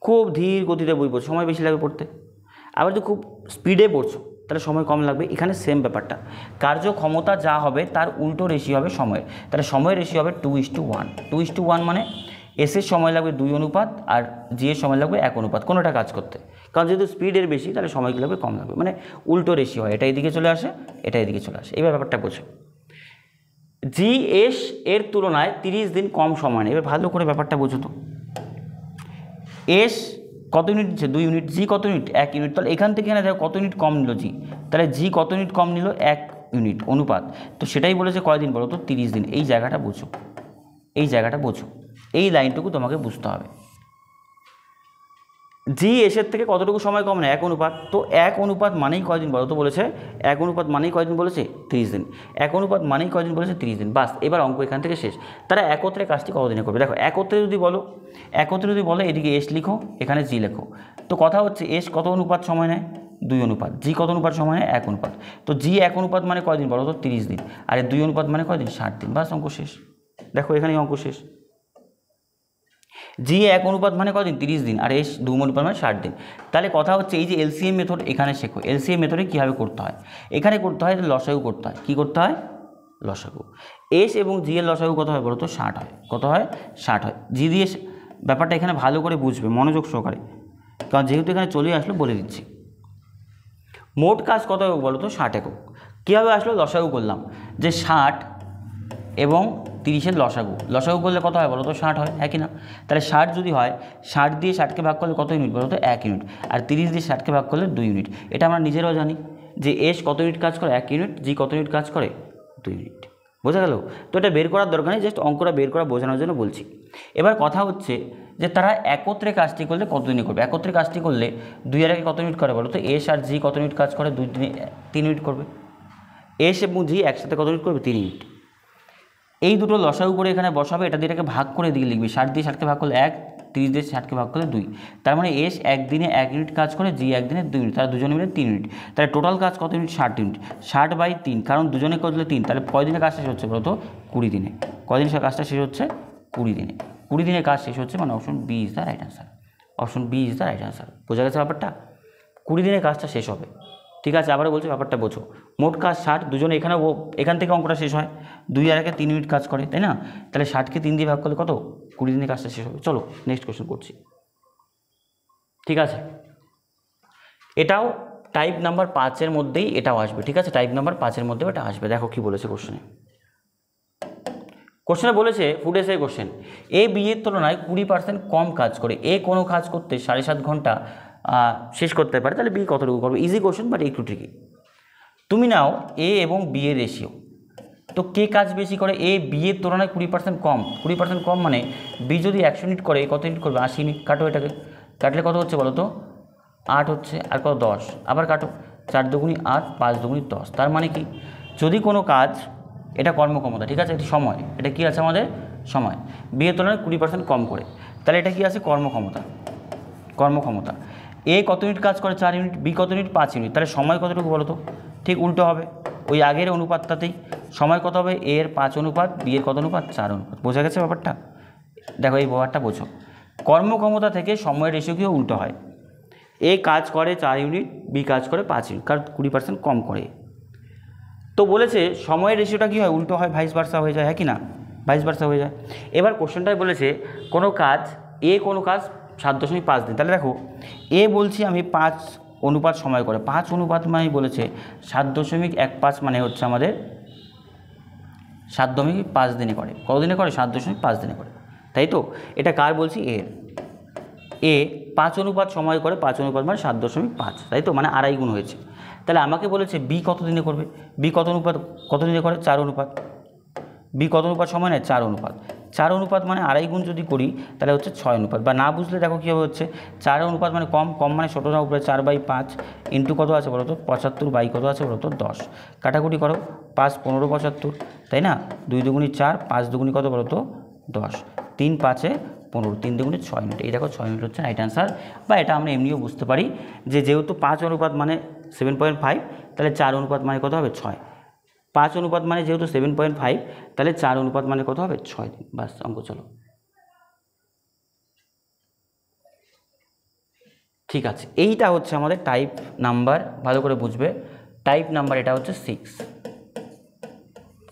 Speaker 1: খুব ধীর গতিতে বই পড়ছো, সময় বেশি লাগবে পড়তে। আবার যদি খুব স্পিডে পড়ছো তাহলে সময় কম লাগবে। এখানে সেম ব্যাপারটা, কার্যক্ষমতা যা হবে তার উল্টো রেশিও হবে সময়ের। তাহলে সময়ের রেশিও হবে 2:1। 2:1 মানে এসের সময় লাগবে 2 অনুপাত আর জি এর সময় লাগবে 1 অনুপাত কোনোটা কাজ করতে। কারণ যেহেতু স্পিডের বেশি তাহলে সময় কী লাগবে? কম লাগবে। মানে উল্টো রেশিও হয়, এটা এদিকে চলে আসে, এটা এদিকে চলে আসে। এবার ব্যাপারটা বোঝো। জি এস এর তুলনায় 30 দিন কম সময় নেয়। এবার ভালো করে ব্যাপারটা বোঝো তো। এস কত ইউনিট দিচ্ছে? 2 ইউনিট। জি কত ইউনিট? 1 ইউনিট। তাহলে এখান থেকে না দেখো কত ইউনিট কম নিল জি, তাহলে জি কত ইউনিট কম নিল? 1 ইউনিট অনুপাত। তো সেটাই বলেছে কয়দিন বলো তো? 30 দিন। এই জায়গাটা বোঝো, এই লাইনটুকু তোমাকে বুঝতে হবে। জি এসের থেকে কতটুকু সময় কম নেয়? 1 অনুপাত। তো 1 অনুপাত মানেই কয়দিন বলো তো? বলেছে 1 অনুপাত মানেই কয়দিন বলেছে? 30 দিন। 1 অনুপাত মানেই কয়দিন বলেছে? 30 দিন। বাস, এবার অঙ্ক এখান থেকে শেষ। তারা একত্রে কাজটি কতদিনে করবে? দেখো একত্রে যদি বলো এদিকে এস লিখো, এখানে জি লেখো। তো কথা হচ্ছে এস কত অনুপাত সময় নেয়? 2 অনুপাত। জি কত অনুপাত সময় নেয়? 1 অনুপাত। তো জি 1 অনুপাত মানে কয়দিন বলো তো? 30 দিন। আর 2 অনুপাত মানে কয়দিন? 60 দিন। বাস, অঙ্ক শেষ। দেখো এখানেই অঙ্ক শেষ। জি 1 অনুপাত মানে কদিন? 30 দিন। আর এস 2 অনুপাত মানে 60 দিন। তাহলে কথা হচ্ছে এই যে এলসিএম মেথড এখানে শেখো। এলসিএম মেথডে কীভাবে করতে হয়? এখানে করতে হয় লসাগু করতে হয়। কী করতে হয়? লসাগু। এস এবং জি এর লসাগু কত হয় বলো তো? 60 হয়। কত হয়? 60 হয়। জি দিয়ে ব্যাপারটা এখানে ভালো করে বুঝবে মনোযোগ সহকারে, কারণ যেহেতু এখানে চলে আসলো বলে দিচ্ছি। মোট কাজ কত একক বলো তো? 60 একক। কীভাবে আসলো? লসাগু করলাম যে 60 এবং 30-এর লসাগু করলে কত হয় বলো তো? 60 হয়, একই না? তাহলে 60 যদি হয়, 60 দিয়ে 60কে ভাগ করলে কত ইউনিট বলো তো? 1 ইউনিট। আর 30 দিয়ে 60কে ভাগ করলে 2 ইউনিট। এটা আমরা নিজেরাও জানি যে এস কত ইউনিট কাজ করে? 1 ইউনিট। জি কত ইউনিট কাজ করে? 2 ইউনিট। বোঝা গেল? তো এটা বের করার দরকার নেই, জাস্ট অঙ্কটা বের করা বোঝানোর জন্য বলছি। এবার কথা হচ্ছে যে তারা একত্রে কাজটি করলে কতদিনে করবে? একত্রে কাজটি করলে 2 আর 1 কত ইউনিট করে বলো তো? এস আর জি কত ইউনিট কাজ করে? 2 দিনে 3 ইউনিট করবে। এস এবং জি একসাথে কত ইউনিট করবে? 3 ইউনিট। এই দুটো লসাগু করে এখানে বসাবে, এটা দিয়ে এটাকে ভাগ করে দিকে লিখবি। 60 দিয়ে 60কে ভাগ করলে 1, 30 দিয়ে 60কে ভাগ করলে 2। তার মানে এস একদিনে 1 ইউনিট কাজ করে, জি একদিনে 2 ইউনিট, তারা দুজনে মিলে 3 ইউনিট। তাহলে টোটাল কাজ কত ইউনিট? 60 ইউনিট। 60/3, কারণ দুজনে করলে 3, তাহলে কয়দিনে কাজটা শেষ হচ্ছে বলতো? 20 দিনে। কয়দিনে কাজটা শেষ হচ্ছে? 20 দিনে। 20 দিনে কাজ শেষ হচ্ছে, মানে option B is the right answer. Option B is the right answer. বোঝা গেছে ব্যাপারটা? 20 দিনে কাজটা শেষ হবে। ঠিক আছে, আবারও বলছি ব্যাপারটা বোঝো। মোট কাজ 60, দুজনে এখান থেকে অঙ্কটা শেষ হয়। 2 আর 1 3 ইউনিট কাজ করে, তাই না? তাহলে 60কে 3 দিয়ে ভাগ করলে কত? 20 দিনে কাজটা শেষ হবে। চলো নেক্সট কোশ্চেন করছি। ঠিক আছে, এটাও টাইপ নাম্বার 5-এর মধ্যেই এটাও আসবে, ঠিক আছে, টাইপ নাম্বার 5-এর মধ্যেও এটা আসবে। দেখো কি বলেছে কোশ্চেনে বলেছে food SI question, A B এর তুলনায় 20% কম কাজ করে, এ কোনো কাজ করতে 7.5 ঘন্টা শেষ করতে পারে, তাহলে বি কতটুকু করবে? ইজি কোশ্চেন বাট একটু ট্রিকি। তুমি নাও এ এবং বি এর রেশিও, তো কে কাজ বেশি করে? এ বি এর তুলনায় 20% কম। 20% কম মানে বি যদি 100 ইউনিট করে, কত ইউনিট করবে? 80 ইউনিট। কাটো এটাকে, কাটলে কত হচ্ছে বলো তো? 8 হচ্ছে, আর কত? 10। আবার কাটো, 4 দুগুণি 8, 5 দুগুণি 10। তার মানে কি, যদি কোনো কাজ, এটা কর্মক্ষমতা, ঠিক আছে, এটা সময়, এটা কি আছে আমাদের? সময়। বি এর তুলনায় 20% কম করে, তাহলে এটা কি আছে? কর্মক্ষমতা। এ কত ইউনিট কাজ করে? 4 ইউনিট। বি কত ইউনিট? 5 ইউনিট। তাহলে সময় কতটুকু বলো তো? ঠিক উল্টো হবে, ওই আগের অনুপাতটাতেই সময় কত হবে? এ এর 5 অনুপাত, বি এর কত অনুপাত? 4 অনুপাত। বোঝা গেছে ব্যাপারটা? দেখো এই ব্যাপারটা বোঝো, কর্মক্ষমতা থেকে সময়ের রেশিও কি উল্টো হয়। এ কাজ করে 4 ইউনিট, বি কাজ করে 5 ইউনিট, কারণ 20% কম করে। তো বলেছে সময়ের রেশিওটা কী হয়? উল্টো হয়, ভাইস ভার্সা হয়ে যায়, হ্যাঁ কি না? ভাইস ভার্সা হয়ে যায়। এবার কোশ্চেনটাই বলেছে কোনো কাজ, কোনো কাজ 7.5 দিন। তাহলে দেখো এ বলছি আমি 5 অনুপাত সময় করে, 5 অনুপাত মানে বলেছে 7.15 মানে হচ্ছে আমাদের 7.5 দিনে করে। কতদিনে করে? 7.5 দিনে করে, তাই তো? এটা কার বলছি? এ 5 অনুপাত সময় করে, 5 অনুপাত মানে 7.5, তাই তো? মানে আড়াই গুণ হয়েছে। তাহলে আমাকে বলেছে বি কত দিনে করবে? বি কত দিনে করে? 4 অনুপাত। বি কত অনুপাত সময় নেয়? 4 অনুপাত। 4 অনুপাত মানে আড়াই গুণ যদি করি তাহলে হচ্ছে 6 অনুপাত। বা না বুঝলে দেখো কীভাবে হচ্ছে, 4 অনুপাত মানে কম মানে ছোটো না উপরে, 4/5 ইন্টু কত আছে বলো তো? 75 বাই কত আছে বলো তো? 10। কাটাকুটি করো, 5 15 75, তাই না? 2 দুগুণি 4, 5 দুগুণি কত বলো তো? 10। 3 5-এ 15, 3 দুগুণি 6 মিনিট। এই দেখো 6 মিনিট হচ্ছে রাইট অ্যান্সার। বা এটা আমরা এমনিও বুঝতে পারি যে যেহেতু 5 অনুপাত মানে 7.5, তাহলে 4 অনুপাত মানে কত হবে? 6। 5 অনুপাত মানে যেহেতু 7.5, তাহলে 4 অনুপাত মানে কত হবে? 6 দিন। বাস, অঙ্ক চলো। ঠিক আছে, এইটা হচ্ছে আমাদের টাইপ নাম্বার, ভালো করে বুঝবে। টাইপ নাম্বার এটা হচ্ছে 6,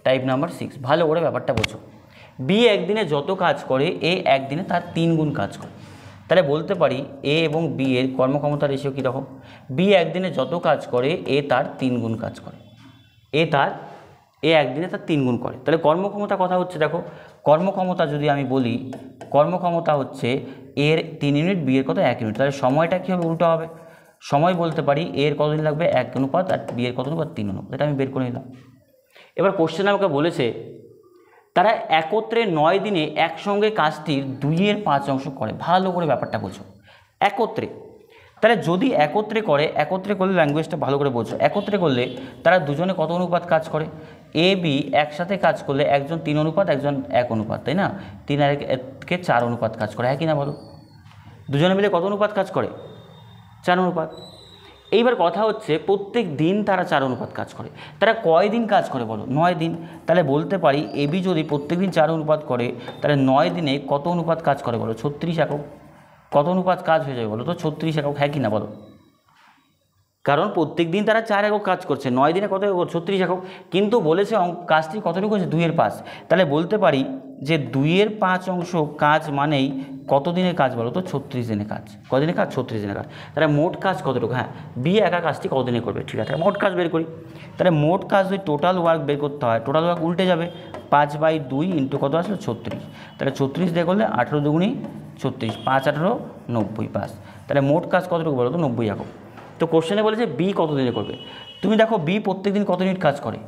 Speaker 1: টাইপ নাম্বার 6, ভালো করে ব্যাপারটা বোঝো। বি একদিনে যত কাজ করে, এ একদিনে তার 3 গুণ কাজ করে। তাহলে বলতে পারি এ এবং বি এর কর্মক্ষমতা রেশিও কীরকম? বি একদিনে যত কাজ করে, এ তার 3 গুণ কাজ করে। এ একদিনে তার 3 গুণ করে। তাহলে কর্মক্ষমতা কথা হচ্ছে, দেখো কর্মক্ষমতা যদি আমি বলি, কর্মক্ষমতা হচ্ছে এর 3 ইউনিট, বি এর কত? 1 ইউনিট। তাহলে সময়টা কী হবে? উল্টো হবে। সময় বলতে পারি এর কতদিন লাগবে? 1 অনুপাত, আর বি এর কত অনুপাত? 3 অনুপাত। এটা আমি বের করে নিলাম। এবার কোশ্চেন আমাকে বলেছে তারা একত্রে 9 দিনে একসঙ্গে কাজটির 2/5 অংশ করে। ভালো করে ব্যাপারটা বোঝো, একত্রে। তাহলে যদি একত্রে করলে ল্যাঙ্গুয়েজটা ভালো করে বোঝো। একত্রে করলে তারা দুজনে কত অনুপাত কাজ করে? এ বি একসাথে কাজ করলে একজন 3 অনুপাত, একজন 1 অনুপাত, তাই না? 3 আর 1-কে 4 অনুপাত কাজ করে, হ্যাঁ কি না বলো? দুজনে মিলে কত অনুপাত কাজ করে? 4 অনুপাত। এইবার কথা হচ্ছে প্রত্যেক দিন তারা 4 অনুপাত কাজ করে। তারা কয় দিন কাজ করে বলো? 9 দিন। তাহলে বলতে পারি এবি যদি প্রত্যেক দিন 4 অনুপাত করে, তাহলে 9 দিনে কত অনুপাত কাজ করে বলো? 36 একক। কত অনুপাত কাজ হয়ে যাবে বলো তো? 36 একক, হ্যাঁ কি না বলো? কারণ প্রত্যেক দিন তারা 4 একক কাজ করছে, 9 দিনে কত একক? 36 একক। কিন্তু বলেছে কাজটি কতটুকু হচ্ছে? 2/5। তাহলে বলতে পারি যে 2/5 অংশ কাজ মানেই কত দিনের কাজ বলো তো? 36 দিনের কাজ। কদিনের কাজ? 36 দিনের কাজ। তাহলে মোট কাজ কতটুকু? হ্যাঁ, বি একা কাজটি কতদিনে করবে? ঠিক আছে, মোট কাজ বের করি। তাহলে মোট কাজ যদি টোটাল ওয়ার্ক বের করতে হয়, টোটাল ওয়ার্ক উল্টে যাবে, 5/2 ইন্টু কত আসলে? 36। তাহলে 36 দিয়ে করলে 18 দুগুণি 36, 5 18 90, পাস। তাহলে মোট কাজ কতটুকু বলো তো? 90 একক। তো কোশ্চেনে বলেছে বি কত দিনে করবে। তুমি দেখো বি প্রত্যেক দিন কত ইউনিট কাজ করে?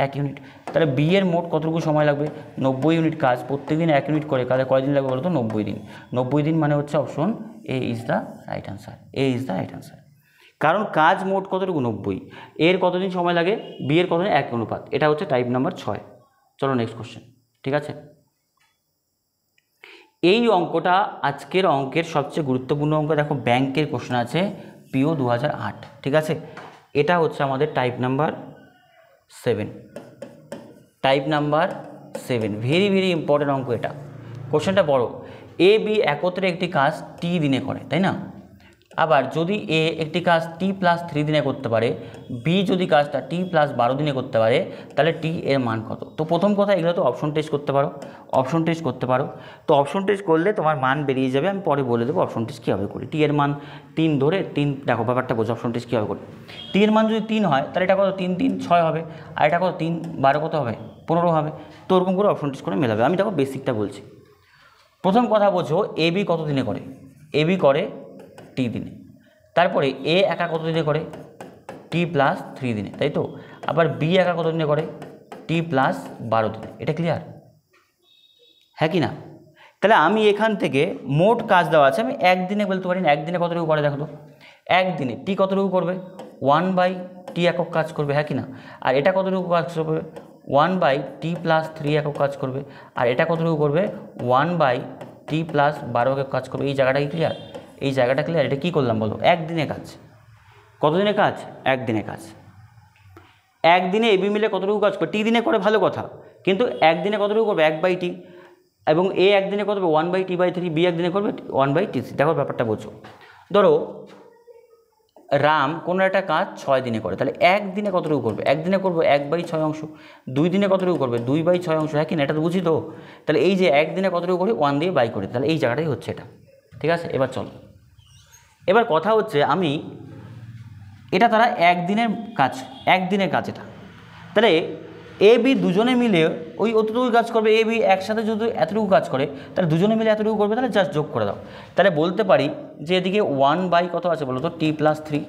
Speaker 1: 1 ইউনিট। তাহলে বি এর মোট কতটুকু সময় লাগবে? 90 ইউনিট কাজ, প্রত্যেক দিন 1 ইউনিট করে, তাহলে কয়দিন লাগবে বলো তো? 90 দিন। 90 দিন মানে হচ্ছে option A is the right answer. A is the right answer. কারণ কাজ মোট কতটুকু? 90। এর কতদিন সময় লাগে? বি এর কতদিন? 1 অনুপাত। এটা হচ্ছে টাইপ নাম্বার 6। চলো নেক্সট কোশ্চেন। ঠিক আছে, এই অঙ্কটা আজকের অঙ্কের সবচেয়ে গুরুত্বপূর্ণ অঙ্ক। দেখো ব্যাংকের কোশ্চেন আছে, পিও 2008। ঠিক আছে, এটা হচ্ছে আমাদের type number 7। Type number 7, very very important অঙ্ক এটা। কোশ্চেনটা বড়। এ বি একত্রে একটি কাজ টি দিনে করে, তাই না? আবার যদি এ একটি কাজ t+3 দিনে করতে পারে, বি যদি কাজটা t+12 দিনে করতে পারে, তাহলে টি এর মান কত? তো প্রথম কথা, এগুলো তো অপশন টেস্ট করতে পারো, অপশন টেস্ট করতে পারো। তো অপশন টেস্ট করলে তোমার মান বেরিয়ে যাবে, আমি পরে বলে দেবো অপশন টেস্ট কীভাবে করি। টি এর মান 3 ধরে 3, দেখো ব্যাপারটা বোঝো অপশন টেস্ট কীভাবে করি। টি এর মান যদি 3 হয় তাহলে এটা কত, 3 3 6 হবে, আর এটা কত 3 12 কত হবে, 15 হবে। তো ওরকম করে অপশন টেস্ট করে মেলাবে। আমি দেখো বেসিকটা বলছি। প্রথম কথা বোঝো, এ বি কত দিনে করে? এ বি করে টি দিনে। তারপরে এ একা কত দিনে করে? t+3 দিনে, তাই তো। আবার বি একা কত দিনে করে? t+12 দিনে। এটা ক্লিয়ার, হ্যাঁ কি না? তাহলে আমি এখান থেকে মোট কাজ দেওয়া আছে, আমি একদিনে বলতে পারি না। একদিনে কতটুকু করে দেখো তো? একদিনে টি কতটুকু করবে? 1/t একক কাজ করবে, হ্যাঁ কি না? আর এটা কতটুকু কাজ করবে? 1/t+3 একক কাজ করবে। আর এটা কতটুকু করবে? 1/t+12 একক কাজ করবে। এই জায়গাটা কি ক্লিয়ার? এই জায়গাটা ক্লিয়ার? এটা কী করলাম বলো? একদিনে কাজ। কতদিনে কাজ? একদিনে কাজ। একদিনে এবি মিলে কতটুকু কাজ করে? টি দিনে করে ভালো কথা, কিন্তু একদিনে কতটুকু করবে? 1/t। এবং এ একদিনে কত হবে? 1/t/3। বি একদিনে করবে 1/t3। দেখো ব্যাপারটা বোঝো। ধরো রাম কোনো একটা কাজ 6 দিনে করে, তাহলে একদিনে কতটুকু করবে? একদিনে করবো 1/6 অংশ। 2 দিনে কতটুকু করবে? 2/6 অংশ, হ্যাঁ কি না? এটা তো বুঝি তো। তাহলে এই যে একদিনে কতটুকু করি? 1 দিয়ে বাই করে, তাহলে এই জায়গাটাই হচ্ছে এটা। ঠিক আছে, এবার চলো। এবার কথা হচ্ছে, আমি এটা তারা একদিনের কাজ, একদিনের কাজ এটা। তাহলে এ বি দুজনে মিলে ওই অতটুকু কাজ করবে। এ বি একসাথে যদি এতটুকু কাজ করে, তাহলে দুজনে মিলে এতটুকু করবে, তাহলে জাস্ট যোগ করে দাও। তাহলে বলতে পারি যে এদিকে 1/ কত আছে বলো তো? t+3,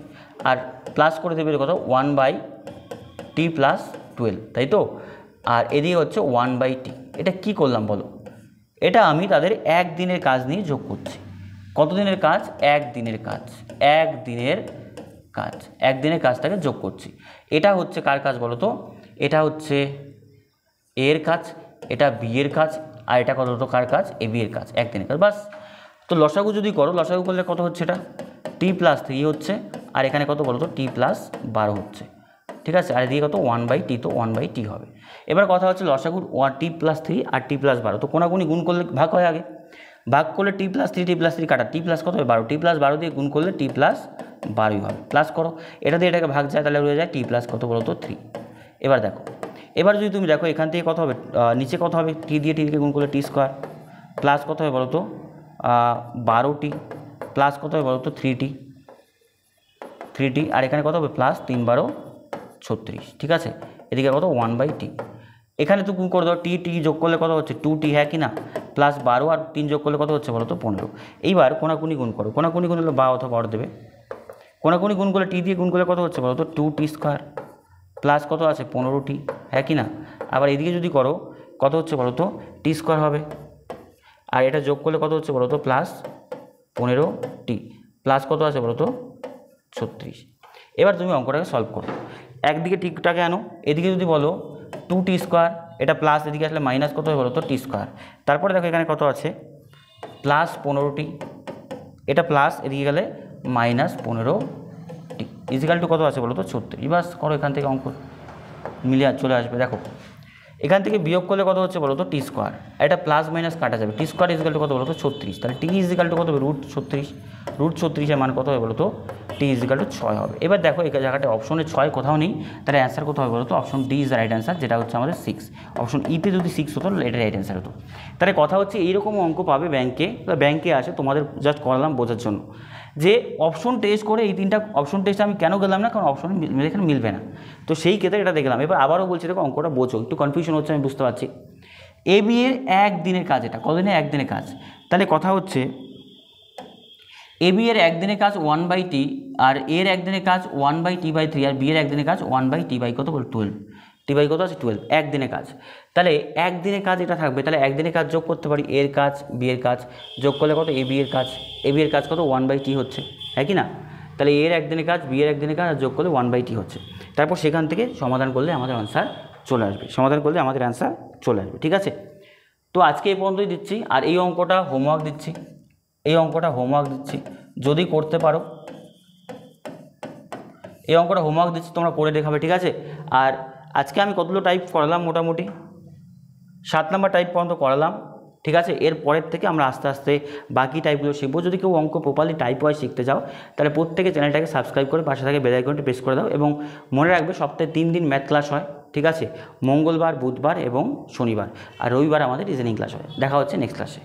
Speaker 1: আর প্লাস করে দেবে কত? 1/t+12, তাই তো। আর এদিকে হচ্ছে 1/t। এটা কি করলাম বলো? এটা আমি তাদের একদিনের কাজ নিয়ে যোগ করছি। কতদিনের কাজ? একদিনের কাজ। একদিনের কাজ, একদিনের কাজটাকে যোগ করছি। এটা হচ্ছে কার কাজ বলো তো? এটা হচ্ছে এর কাজ, এটা বি এর কাজ, আর এটা কত তো কার কাজ? এ বি এর কাজ, একদিনের কাজ, বাস। তো লসাগু যদি করো, লসাগু করলে কত হচ্ছে? এটা t+3 হচ্ছে, আর এখানে কত বলো তো? t+12 হচ্ছে। ঠিক আছে, আর এদিকে কত? 1/t, তো 1/t হবে। এবার কথা হচ্ছে লসাগুর t+3 আর t+12, তো কোনাগুনি গুণ করলে ভাগ হয় আগে। ভাগ করলে t+3 কাটা, t+ কত হবে? 12, t+12 দিয়ে গুণ করলে t+12 হবে। প্লাস করো, এটা দিয়ে এটাকে ভাগ যায়, তাহলে রয়ে যায় t+ কত বলো তো? 3। এবার দেখো, এবার যদি তুমি দেখো এখান থেকে কত হবে? নিচে কত হবে? টি দিয়ে টিকে গুণ করলে t², প্লাস কত হবে বলো তো? 12t, প্লাস কত হবে বলো তো? 3t, আর এখানে কত হবে? প্লাস 3 12 36। ঠিক আছে, এদিকে কত? 1/t। এখানে তো গুণ করে দাও, টি যোগ করলে কত হচ্ছে? 2t, হ্যাঁ কি না? প্লাস 12 আর 3 যোগ করলে কত হচ্ছে বলো তো? 15। এইবার কোনাকুনি গুণ করো, কোনাকুনি গুণ হলে বা অথবা অর দেবে। কোনাকুনি গুণ করলে টি দিয়ে গুণ করলে কত হচ্ছে বলো তো? 2t², প্লাস কত আছে? 15t, হ্যাঁ কি না? আবার এদিকে যদি করো কত হচ্ছে বলো তো? t² হবে। আর এটা যোগ করলে কত হচ্ছে বলো তো? প্লাস 15t, প্লাস কত আছে বলো তো? 36। এবার তুমি অঙ্কটাকে সলভ করো। একদিকে টিকটাকে আনো, এদিকে যদি বলো 2t², এটা প্লাস, এদিকে আসলে মাইনাস কত হবে বলো তো? t²। তারপরে দেখো এখানে কত আছে? প্লাস 15t, এটা প্লাস, এদিকে গেলে মাইনাস 15t, ইজিক্যাল টু কত আছে বলো তো? 36। বাস করো, এখান থেকে অঙ্ক মিলিয়ে চলে আসবে। দেখো এখান থেকে বিয়োগ করলে কত হচ্ছে বলো তো? t²। এটা প্লাস মাইনাস কাটা যাবে। t² ইজিক্যাল টু কত বলো তো? 36। তাহলে t ইজিক্যাল টু কত হবে? √36। √36 মান কত হবে বলো তো? t ইজিক্যাল টু 6 হবে। এবার দেখো এই জায়গাটা অপশনে 6 কোথাও নেই, তাহলে অ্যান্সার কোথাও হবে বলো তো? Option D is the right answer, যেটা হচ্ছে আমাদের 6। অপশন ইতে যদি 6 হতো, এটা রাইট অ্যান্সার হতো। তাহলে কথা হচ্ছে এইরকম অঙ্ক পাবে ব্যাংকে, ব্যাংকে আসে, তোমাদের জাস্ট করালাম বোঝার জন্য যে অপশন টেস্ট করে এই 3টা অপশন টেস্ট আমি কেন গেলাম না, কারণ অপশন এখানে মিলবে না। তো সেই ক্ষেত্রে এটা দেখলাম। এবার আবারও বলছি, দেখো অঙ্কটা বোঝো, একটু কনফিউশন হচ্ছে, আমি বুঝতে পারছি। এ বি এর একদিনের কাজ, এটা কতদিনে? একদিনের কাজ। তাহলে কথা হচ্ছে এ বি এর একদিনের কাজ 1/t, আর এর একদিনের কাজ 1/t/3, আর বি এর একদিনের কাজ 1/t কত বল? 12। টি বাই কত আছে? 12, একদিনের কাজ। তাহলে একদিনের কাজ এটা থাকবে, তাহলে একদিনের কাজ যোগ করতে পারি, এর কাজ বি এর কাজ যোগ করলে কত? এ বি এর কাজ। এ বি এর কাজ কত? 1/t হচ্ছে, হ্যাঁ কি না? তাহলে এর একদিনের কাজ বি এর একদিনের কাজ যোগ করলে 1/t হচ্ছে। তারপর সেখান থেকে সমাধান করলে আমাদের অ্যান্সার চলে আসবে, সমাধান করলে আমাদের অ্যান্সার চলে আসবে। ঠিক আছে, তো আজকে এই পর্যন্তই দিচ্ছি। আর এই অঙ্কটা হোমওয়ার্ক দিচ্ছি, এই অঙ্কটা হোমওয়ার্ক দিচ্ছি, যদি করতে পারো এই অঙ্কটা হোমওয়ার্ক দিচ্ছি, তোমরা করে দেখাবে। ঠিক আছে, আর আজকে আমি কতগুলো টাইপ করালাম? মোটামুটি 7 নম্বর টাইপ পর্যন্ত করালাম। ঠিক আছে, এর পরের থেকে আমরা আস্তে আস্তে বাকি টাইপগুলো শিখবো। যদি কেউ অঙ্ক প্রপারলি টাইপ ওয়াইজ শিখতে চাও তাহলে প্রত্যেকে চ্যানেলটাকে সাবস্ক্রাইব করে পাশে থাকে বেল আইকনটা প্রেস করে দাও। এবং মনে রাখবে সপ্তাহে 3 দিন ম্যাথ ক্লাস হয়, ঠিক আছে, মঙ্গলবার, বুধবার এবং শনিবার, আর রবিবার আমাদের রিজনিং ক্লাস হয়। দেখা হচ্ছে নেক্সট ক্লাসে।